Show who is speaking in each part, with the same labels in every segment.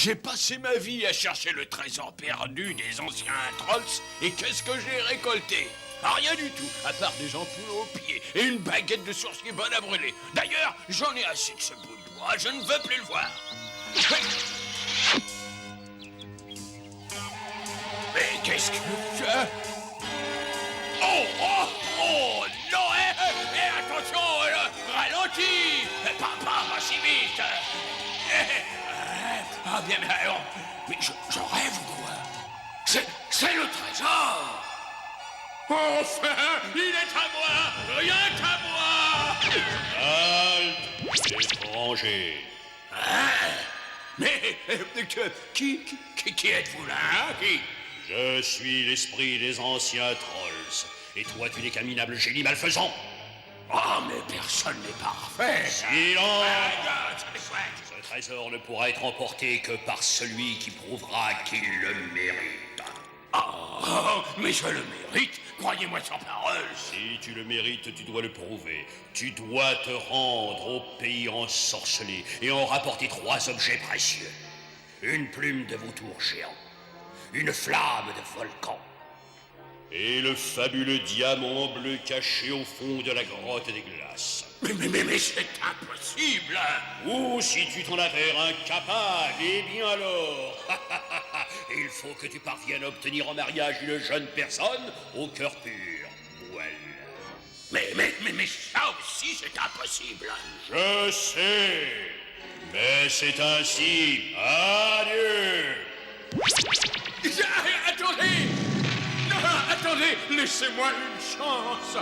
Speaker 1: J'ai passé ma vie à chercher le trésor perdu des anciens trolls, et qu'est-ce que j'ai récolté? Rien du tout, à part des ampoules aux pieds et une baguette de sorcier bonne à brûler. D'ailleurs, j'en ai assez de ce bout de bois, je ne veux plus le voir. Mais qu'est-ce que tu as? Oh, oh, oh, non, attention, ralentis, pas si vite. Ah bien, mais alors, mais je rêve ou quoi? C'est le trésor. Enfin, il est à moi, rien qu'à moi.
Speaker 2: Halte, étranger.
Speaker 1: Mais qui êtes-vous là, hein? Qui?
Speaker 2: Je suis l'esprit des anciens trolls. Et toi, tu n'es qu'un minable génie malfaisant.
Speaker 1: Oh, mais personne n'est parfait.
Speaker 2: Silence! Ce trésor ne pourra être emporté que par celui qui prouvera qu'il le mérite.
Speaker 1: Oh, mais je le mérite, croyez-moi sur parole.
Speaker 2: Si tu le mérites, tu dois le prouver. Tu dois te rendre au pays ensorcelé et en rapporter 3 objets précieux. Une plume de vautour géant, une flamme de volcan et le fabuleux diamant bleu caché au fond de la grotte des glaces.
Speaker 1: Mais c'est impossible.
Speaker 2: Ou si tu t'en avères incapable, eh bien alors, il faut que tu parviennes à obtenir en mariage une jeune personne au cœur pur. Voilà.
Speaker 1: Mais ça aussi c'est impossible.
Speaker 2: Je sais, mais c'est ainsi. Adieu.
Speaker 1: Attendez! Non, attendez, laissez-moi une chance.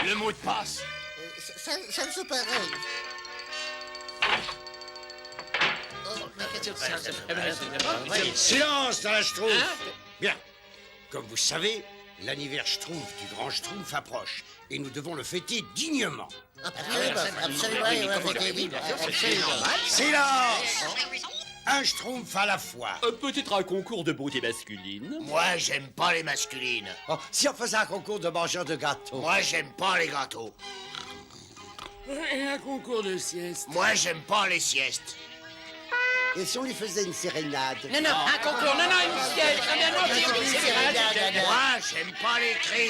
Speaker 1: Le mot de passe.
Speaker 3: Ça me fait pareil.
Speaker 4: Silence dans la Schtroumpf. Bien. Comme vous savez, l'anniversaire Schtroumpf du grand Schtroumpf approche. Et nous devons le fêter dignement.
Speaker 3: Absolument.
Speaker 4: Silence! Un Schtroumpf à la fois.
Speaker 5: Peut-être un concours de beauté masculine.
Speaker 3: Moi, j'aime pas les masculines.
Speaker 4: Oh, si on faisait un concours de mangeurs de gâteaux.
Speaker 3: Moi, j'aime pas les gâteaux.
Speaker 6: Et un concours de sieste.
Speaker 3: Moi, j'aime pas les siestes.
Speaker 4: Et si on lui faisait une sérénade?
Speaker 6: Non, un concours, non, une sieste.
Speaker 3: Moi, j'aime pas les cris.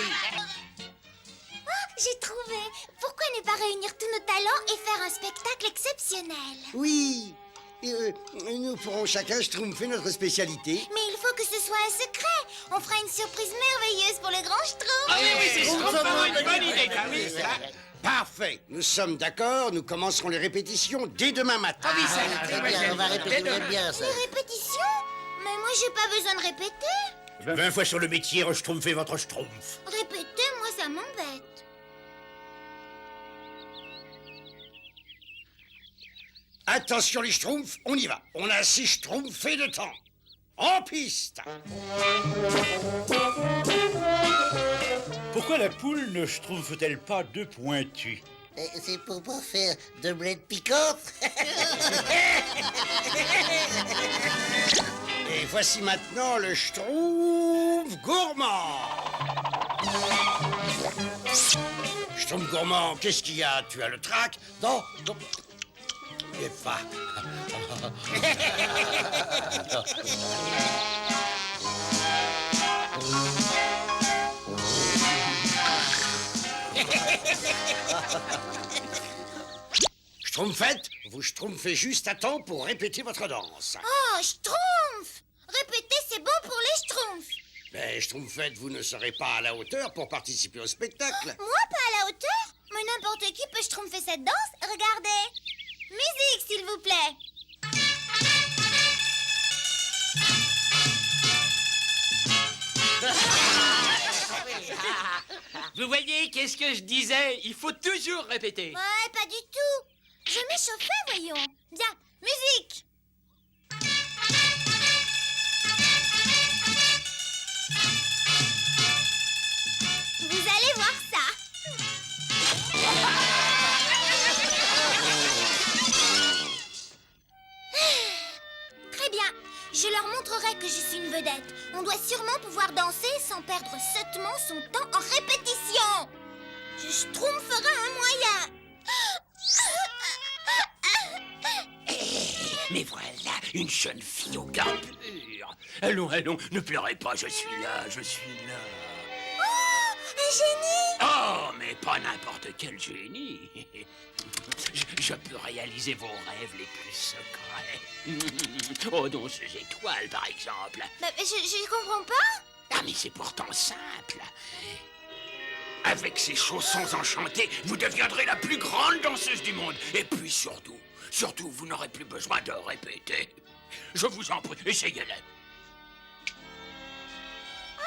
Speaker 7: J'ai trouvé. Pourquoi ne pas réunir tous nos talents et faire un spectacle exceptionnel?
Speaker 4: Oui. Nous pourrons chacun schtroumpfer notre spécialité.
Speaker 7: Mais il faut que ce soit un secret. On fera une surprise merveilleuse pour le grand Schtroumpf.
Speaker 6: Ah oui, c'est vraiment une bonne idée, oui, ça.
Speaker 4: Parfait. Nous sommes d'accord. Nous commencerons les répétitions dès demain matin.
Speaker 6: Ah oui, ça.
Speaker 3: Très bien, on va répéter bien ça.
Speaker 7: Les répétitions? Mais moi, j'ai pas besoin de répéter.
Speaker 4: 20 fois sur le métier, schtroumpfez votre schtroumpf.
Speaker 7: Répéter, moi, ça m'embête.
Speaker 4: Attention les schtroumpfs, on y va. On a 6 schtroumpfés de temps. En piste.
Speaker 8: Pourquoi la poule ne schtroumpfe-t-elle pas 2 pointus?
Speaker 3: C'est pour pas faire de bled piquante.
Speaker 4: Et voici maintenant le schtroumpf gourmand. Schtroumpf gourmand, qu'est-ce qu'il y a? Tu as le trac? Non. Et pas. Schtroumpfette, vous schtroumpfez juste à temps pour répéter votre danse.
Speaker 7: Oh, Schtroumpf! Répéter, c'est bon pour les Schtroumpfs.
Speaker 4: Mais Schtroumpfette, vous ne serez pas à la hauteur pour participer au spectacle.
Speaker 7: Moi, pas à la hauteur? Mais n'importe qui peut Schtroumpfer cette danse. Regardez. Musique, s'il vous plaît.
Speaker 6: Vous voyez, qu'est-ce que je disais? Il faut toujours répéter.
Speaker 7: Ouais, pas du tout. Je m'échauffais, voyons. Bien, musique. Vous allez voir ça. sûrement pouvoir danser sans perdre sottement son temps en répétition. Je schtroumpferai un moyen.
Speaker 1: Mais voilà, une jeune fille au cœur pur. Allons, allons, ne pleurez pas, je suis là, je suis là.
Speaker 7: Oh, un génie!
Speaker 1: Oh, mais pas n'importe quel génie. Je peux réaliser vos rêves les plus secrets. Oh, danseuse étoile, par exemple.
Speaker 7: Bah, je comprends pas.
Speaker 1: Ah, mais c'est pourtant simple. Avec ces chaussons enchantés, vous deviendrez la plus grande danseuse du monde. Et puis surtout, vous n'aurez plus besoin de répéter. Je vous en prie, essayez-le.
Speaker 7: Ah,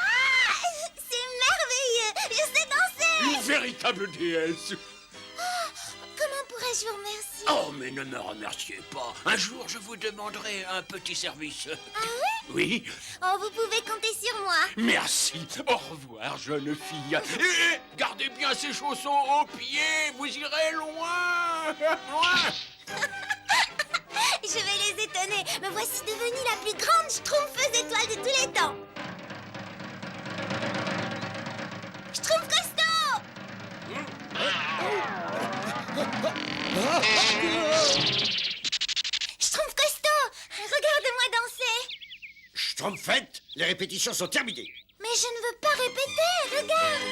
Speaker 7: c'est merveilleux. Je sais danser.
Speaker 1: Une véritable déesse.
Speaker 7: Comment pourrais-je vous remercier?
Speaker 1: Oh, mais ne me remerciez pas. Un jour, je vous demanderai un petit service.
Speaker 7: Ah oui?
Speaker 1: Oui.
Speaker 7: Oh, vous pouvez compter sur moi.
Speaker 1: Merci. Au revoir, jeune fille. Et gardez bien ces chaussons aux pieds. Vous irez loin. Loin.
Speaker 7: Je vais les étonner. Me voici devenue la plus grande schtroumpfeuse étoile de tous les temps. Schtroumpf costaud! Schtroumpf costaud! Regarde-moi danser.
Speaker 4: Schtroumpfette, les répétitions sont terminées.
Speaker 7: Mais je ne veux pas répéter. Regarde.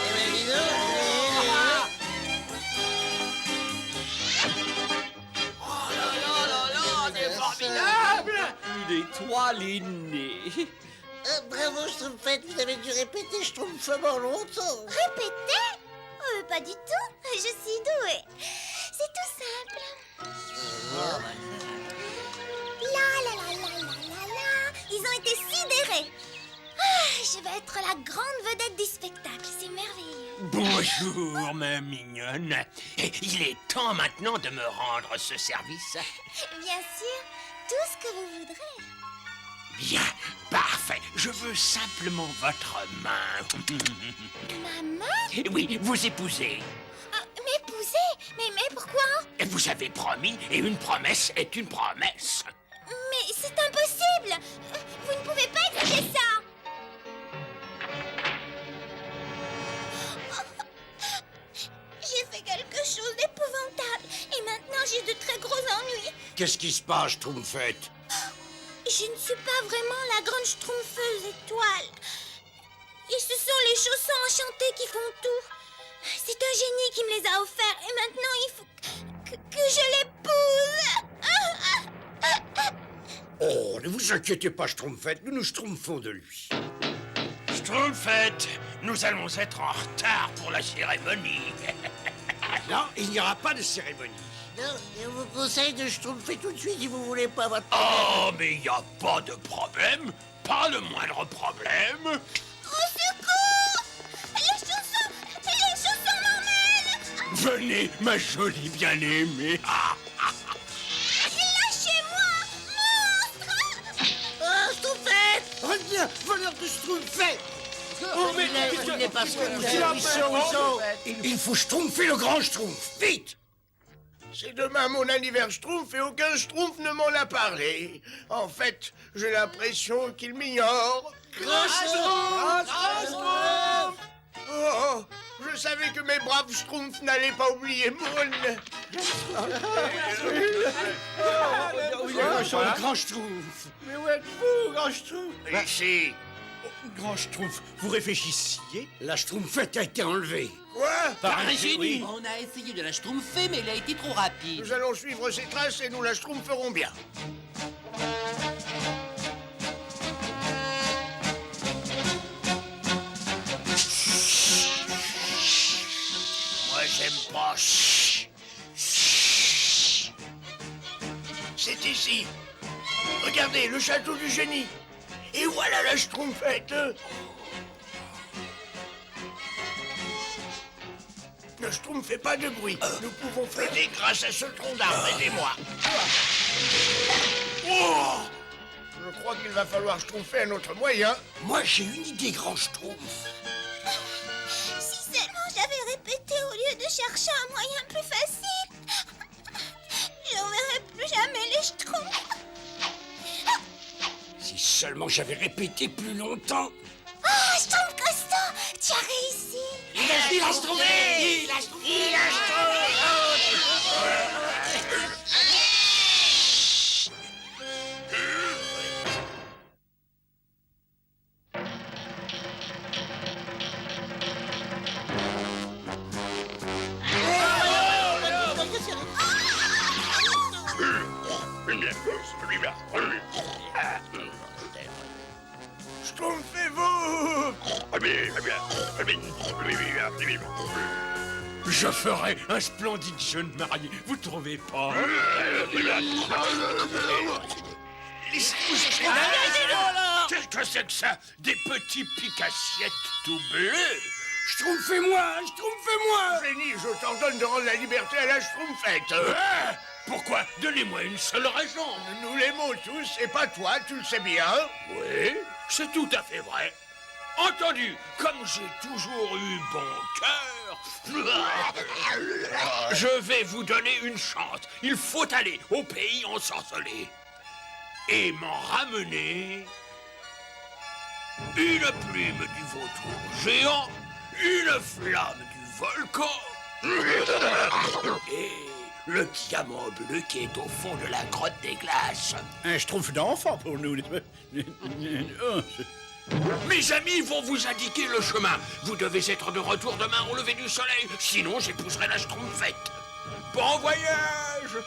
Speaker 3: Eh ben, dis donc,
Speaker 5: Une étoile est née.
Speaker 3: bravo, Schtroumpfette, vous avez dû répéter Schtroumpfement longtemps.
Speaker 7: Répéter? Pas du tout. Je suis douée. C'est tout simple. La la la la la la la. Ils ont été sidérés. Ah, je vais être la grande vedette du spectacle. C'est merveilleux.
Speaker 1: Bonjour, ma mignonne. Il est temps maintenant de me rendre ce service.
Speaker 7: Bien sûr, tout ce que vous voudrez.
Speaker 1: Bien, parfait. Je veux simplement votre main.
Speaker 7: Ma main?
Speaker 1: Oui, vous épousez.
Speaker 7: M'épouser? Mais pourquoi?
Speaker 1: Vous avez promis, et une promesse est une promesse.
Speaker 7: Mais c'est impossible. Vous ne pouvez pas exiger ça. J'ai fait quelque chose d'épouvantable. Et maintenant, j'ai de très gros ennuis.
Speaker 4: Qu'est-ce qui se passe, Schtroumpfette?
Speaker 7: Je ne suis pas vraiment la grande schtroumpfeuse étoile. Et ce sont les chaussons enchantés qui font tout. C'est un génie qui me les a offerts. Et maintenant, il faut que je l'épouse.
Speaker 4: Oh, ne vous inquiétez pas, Schtroumpfette, nous nous schtroumpfons de lui.
Speaker 1: Schtroumpfette, nous allons être en retard pour la cérémonie.
Speaker 4: Non, il n'y aura pas de cérémonie.
Speaker 3: Non, et on vous conseille de Schtroumpfer tout de suite si vous voulez pas votre...
Speaker 1: Oh, mais il n'y a pas de problème. Pas le moindre problème.
Speaker 7: Au secours! Les chaussons m'emmènent!
Speaker 1: Venez, ma jolie bien-aimée.
Speaker 7: Lâchez-moi, monstre!
Speaker 3: Oh, Schtroumpfette!
Speaker 4: Reviens, voleur de Schtroumpfette!
Speaker 3: Oh, mais il n'est pas chaud.
Speaker 4: Il faut schtroumpfer le grand Schtroumpf, vite!
Speaker 9: C'est demain mon anniversaire Schtroumpf et aucun Schtroumpf ne m'en a parlé. En fait, j'ai l'impression qu'il m'ignore. Grand Schtroumpf! Oh, je savais que mes braves Schtroumpfs n'allaient pas oublier Moon.
Speaker 4: Le grand Schtroumpf!
Speaker 9: Mais où êtes-vous, Grand Schtroumpf?
Speaker 4: Ici!
Speaker 8: Grand Schtroumpf, vous réfléchissiez?
Speaker 4: La Schtroumpfette a été enlevée.
Speaker 9: Quoi?
Speaker 1: Par un génie.
Speaker 6: On a essayé de la schtroumpfer, mais il a été trop rapide.
Speaker 9: Nous allons suivre ses traces et nous la Schtroumpferons bien.
Speaker 1: Moi, j'aime pas.
Speaker 9: C'est ici. Regardez, le château du génie. Et voilà la Schtroumpfette. Ne Schtroumpfez pas de bruit. Nous pouvons flotter grâce à ce tronc d'arbre. Aidez-moi. Oh, je crois qu'il va falloir Schtroumpfer un autre moyen.
Speaker 4: Moi, j'ai une idée, grand Schtroumpf.
Speaker 7: Si seulement j'avais répété au lieu de chercher un moyen plus facile. J'aurais
Speaker 4: seulement j'avais répété plus longtemps.
Speaker 7: Ah, Schtroumpf costaud, tu as réussi.
Speaker 6: Il a trouvé. Il a trouvé.
Speaker 9: Schtroumpfez-vous!
Speaker 1: Je ferai un splendide jeune marié, vous trouvez pas? Qu'est-ce que c'est que ça? Des petits pics-assiettes tout bleus?
Speaker 4: Schtroumpfez-moi! Schtroumpfez-moi!
Speaker 9: Génie, je t'ordonne de rendre la liberté à la Schtroumpfette.
Speaker 1: Ah, pourquoi? Donnez-moi une seule raison.
Speaker 9: Nous l'aimons tous, et pas toi, tu le sais bien.
Speaker 1: Oui, c'est tout à fait vrai. Entendu, comme j'ai toujours eu bon cœur, je vais vous donner une chance. Il faut aller au pays ensorcelé et m'en ramener une plume du vautour géant, une flamme du volcan et le diamant bleu qui est au fond de la grotte des glaces.
Speaker 8: Un schtroumpf d'enfant pour nous.
Speaker 1: Mes amis vont vous indiquer le chemin. Vous devez être de retour demain au lever du soleil, sinon j'épouserai la Schtroumpfette. Bon voyage.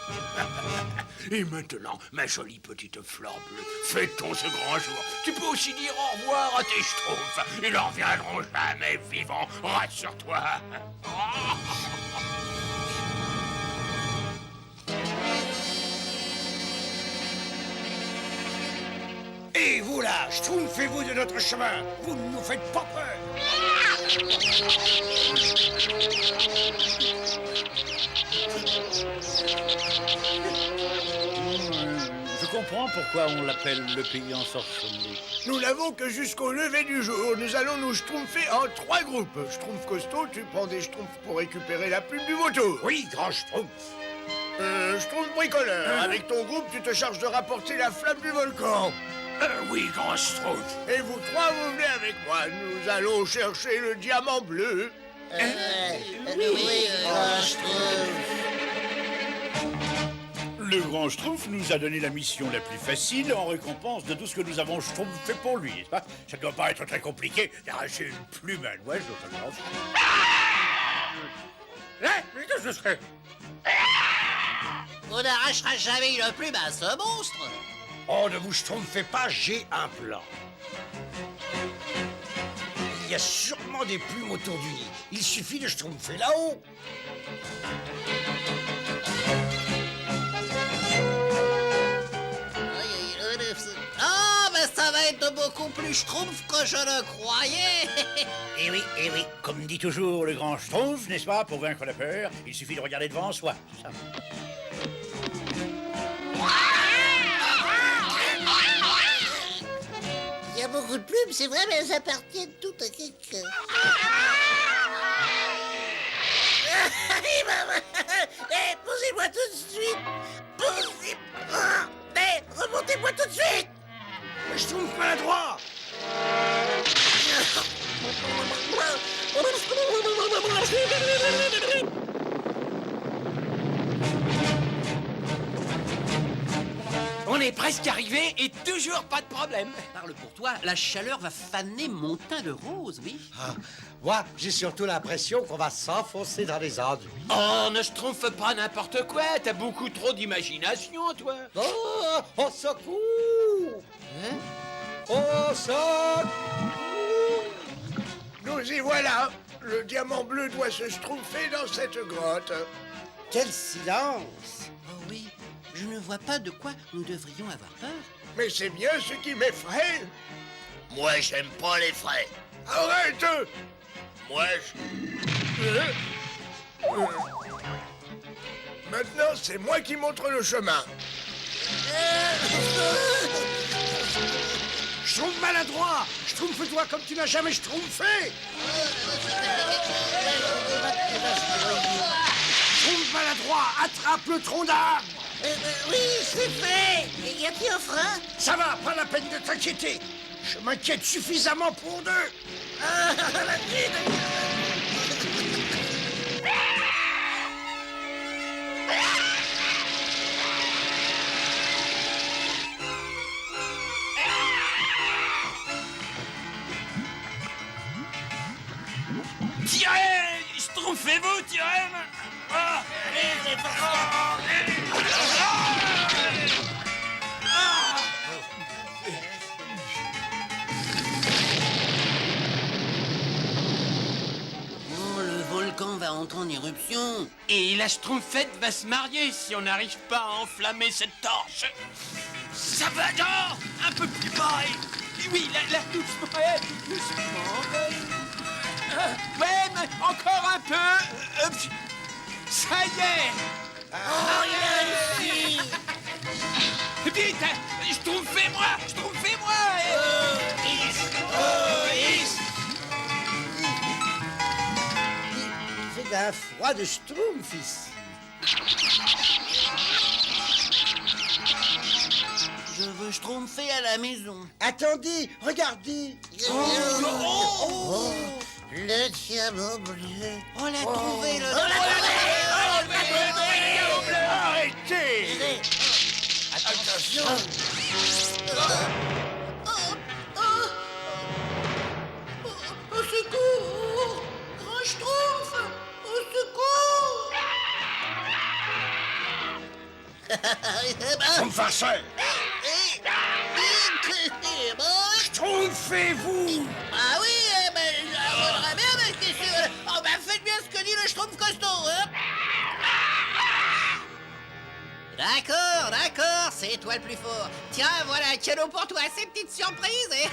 Speaker 1: Et maintenant, ma jolie petite fleur bleue, fêtons ce grand jour. Tu peux aussi dire au revoir à tes Schtroumpfs. Ils ne reviendront jamais vivants, rassure-toi.
Speaker 4: Et vous là, schtroumpfez-vous de notre chemin. Vous ne nous faites pas peur.
Speaker 8: Je comprends pourquoi on l'appelle le pays ensorcelé.
Speaker 9: Nous n'avons que jusqu'au lever du jour. Nous allons nous schtroumpfer en 3 groupes. Schtroumpf costaud, tu prends des schtroumpfs pour récupérer la plume du vautour.
Speaker 4: Oui, grand schtroumpf.
Speaker 9: Schtroumpf bricoleur. Avec ton groupe, tu te charges de rapporter la flamme du volcan.
Speaker 1: Oui, grand Schtroumpf.
Speaker 9: Et vous 3, vous venez avec moi. Nous allons chercher le diamant bleu.
Speaker 3: Oui, Schtroumpf.
Speaker 8: Le grand schtroumpf nous a donné la mission la plus facile en récompense de tout ce que nous avons schtroumpfé pour lui, n'est-ce pas? Ça ne doit pas être très compliqué d'arracher une plume à un oiseau, ça me lance. Mais qu'est-ce que ce serait?
Speaker 3: On n'arrachera jamais une plume à ce monstre.
Speaker 4: Oh, ne vous schtroumpfez pas, j'ai un plan. Il y a sûrement des plumes autour du nid. Il suffit de schtroumpfer là-haut.
Speaker 3: Ah, mais ça va être beaucoup plus schtroumpf que je le croyais.
Speaker 8: Eh oui, comme dit toujours le grand schtroumpf, n'est-ce pas? Pour vaincre la peur, il suffit de regarder devant soi, c'est ça.
Speaker 3: Il y a beaucoup de plumes, c'est vrai, mais elles appartiennent toutes à quelqu'un. Posez-moi tout de suite. Posez-moi. Mais remontez-moi tout de suite.
Speaker 4: Schtroumpf maladroit.
Speaker 6: On est presque arrivé et toujours pas de problème.
Speaker 5: Parle pour toi, la chaleur va faner mon teint de rose, oui.
Speaker 10: Moi, j'ai surtout l'impression qu'on va s'enfoncer dans les enduits.
Speaker 1: Oh, ne schtroumpfe pas n'importe quoi. T'as beaucoup trop d'imagination, toi.
Speaker 10: Oh, au secours! Au secours!
Speaker 9: Nous y voilà. Le diamant bleu doit se schtroumpfer dans cette grotte.
Speaker 10: Quel silence!
Speaker 5: Oh oui, je ne vois pas de quoi nous devrions avoir peur.
Speaker 9: Mais c'est bien ce qui m'effraie.
Speaker 2: Moi, j'aime pas les frais.
Speaker 9: Arrête!
Speaker 2: Moi,
Speaker 9: Maintenant, c'est moi qui montre le chemin.
Speaker 4: Schtroumpf maladroit. Schtroumpfe-toi comme tu n'as jamais schtroumpfé. Schtroumpf maladroit, attrape le tronc d'arbre.
Speaker 3: Oui, c'est fait. Et y a-t-il un frein?
Speaker 4: Ça va, pas la peine de t'inquiéter. Je m'inquiète suffisamment pour deux.
Speaker 3: Ah, la thune.
Speaker 1: Tirez! Schtroumpfez-vous, tirez! Ah.
Speaker 5: Oh, le volcan va entrer en éruption.
Speaker 6: Et la Schtroumpfette va se marier si on n'arrive pas à enflammer cette torche. Ça va, non? Un peu plus bas. Oui, là, doucement. Doucement. Ouais, mais encore un peu. Ça y est.
Speaker 3: Oh, il a réussi.
Speaker 6: Vite, Schtroumpfez-moi.
Speaker 10: Il fait d'un froid de schtroumpf ici.
Speaker 5: Je veux schtroumpfer à la maison.
Speaker 10: Attendez, regardez.
Speaker 3: Oh, le diamant bleu.
Speaker 5: Oh, l'a trouvé, le...
Speaker 8: Arrêtez!
Speaker 3: Attention. Au secours! Grand Schtroumpf! Au secours!
Speaker 4: Schtroumpfaceur, schtroumpfez-vous!
Speaker 3: Ah oui, j'aimerais bien, mais qu'est-ce que... Oh, ben faites bien ce que dit le Schtroumpf costaud, hein?
Speaker 5: D'accord, c'est toi le plus fort. Tiens, voilà un cadeau pour toi, ces petites surprises. Et...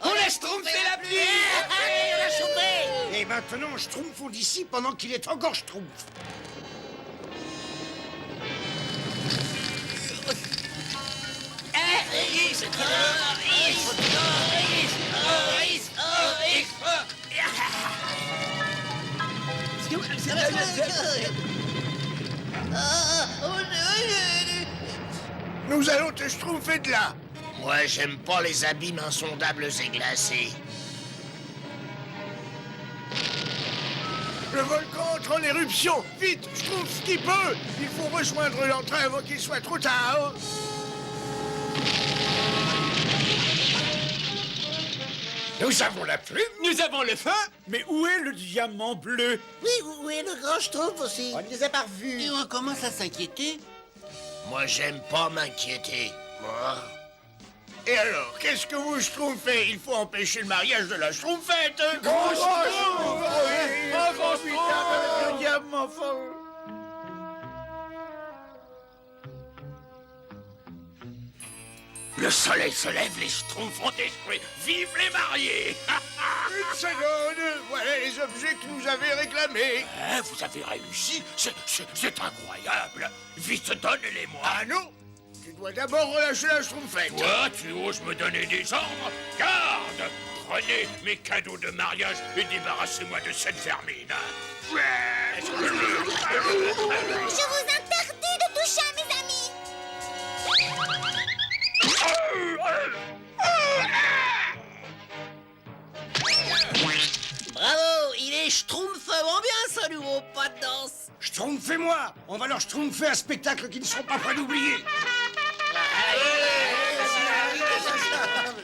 Speaker 6: On laisse Schtroumpfer la pluie.
Speaker 3: Allez, on a chopé!
Speaker 4: Et maintenant, schtroumpfons d'ici pendant qu'il est encore schtroumpf.
Speaker 9: Nous allons te schtroumpfer de là. Moi, j'aime pas les abîmes insondables et glacés. Le volcan entre en éruption. Vite, Schtroumpf qui peut. Il faut rejoindre l'entrée avant qu'il soit trop tard.
Speaker 4: Nous avons la plume.
Speaker 6: Nous avons le feu.
Speaker 8: Mais où est le diamant bleu?
Speaker 3: Oui, où est le Grand Schtroumpf aussi?
Speaker 10: On ne les a pas revus.
Speaker 5: Et on commence à s'inquiéter.
Speaker 9: Moi, j'aime pas m'inquiéter. Moi. Et alors, qu'est-ce que vous schtroumpfez? Il faut empêcher le mariage de la schtroumpfette.
Speaker 8: Grand Schtroumpf! Oh, putain, avec le diamant fort!
Speaker 1: Le soleil se lève, les schtroumpfs ont échoué. Vive les mariés!
Speaker 9: Une seconde. Voilà les objets que nous avez réclamés.
Speaker 1: Hein, vous avez réussi? C'est incroyable. Vite, donnez-les-moi.
Speaker 9: Ah non. Tu dois d'abord relâcher la schtroumpfette.
Speaker 1: Toi, tu oses me donner des ordres? Garde! Prenez mes cadeaux de mariage et débarrassez-moi de cette vermine.
Speaker 7: Je vous interdis de toucher à mes amis.
Speaker 5: Bravo, il est schtroumpfement bien, ce nouveau pas de danse.
Speaker 4: Schtroumpfez-moi. On va leur schtroumpfer un spectacle qu'ils ne seront pas prêts d'oublier.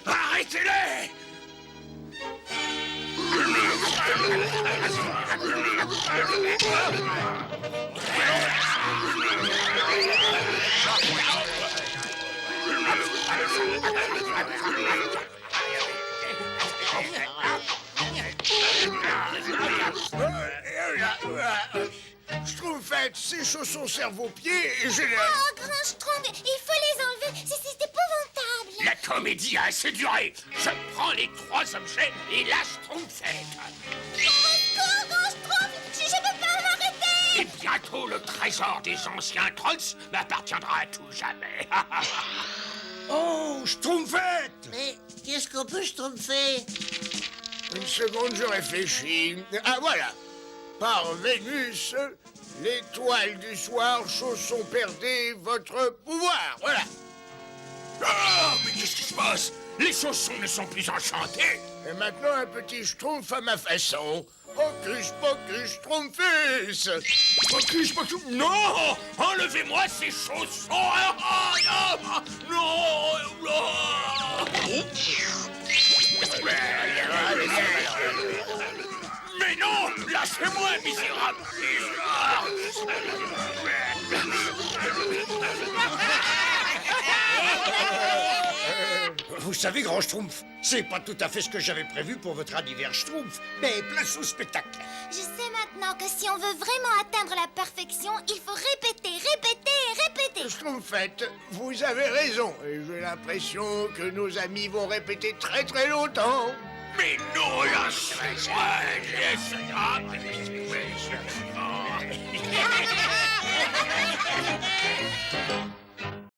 Speaker 1: Arrêtez-les!
Speaker 9: Schtroumpfette, ces chaussons servent aux pieds et j'ai les...
Speaker 7: Oh, Grand Schtroumpf, il faut les enlever. C'est épouvantable.
Speaker 1: La comédie a assez duré. Je prends les 3 objets et la schtroumpfette.
Speaker 7: Encore, Grand Schtroumpf, je peux pas m'arrêter.
Speaker 1: Et bientôt, le trésor des anciens trolls m'appartiendra à tout jamais.
Speaker 4: Oh, schtroumpfette.
Speaker 3: Mais qu'est-ce qu'on peut schtroumpfer?
Speaker 9: Une seconde, je réfléchis. Ah, voilà. Par Vénus, l'étoile du soir, chausson perdez votre pouvoir. Voilà.
Speaker 1: Ah, mais qu'est-ce qui se passe? Les chaussons ne sont plus enchantés.
Speaker 9: Et maintenant, un petit schtroumpf à ma façon. Hocus pocus schtroumpfus.
Speaker 1: Focus, focus. Non! Enlevez-moi ces chaussons! Non! Mais non! Lâchez-moi, misérable!
Speaker 4: Vous savez, grand Schtroumpf, c'est pas tout à fait ce que j'avais prévu pour votre anniversaire Schtroumpf, mais place au spectacle.
Speaker 7: Je sais maintenant que si on veut vraiment atteindre la perfection, il faut répéter, répéter et répéter.
Speaker 9: Schtroumpfette, vous avez raison. Et j'ai l'impression que nos amis vont répéter très très longtemps.
Speaker 1: Mais non, lâchez-moi! Laissez-moi!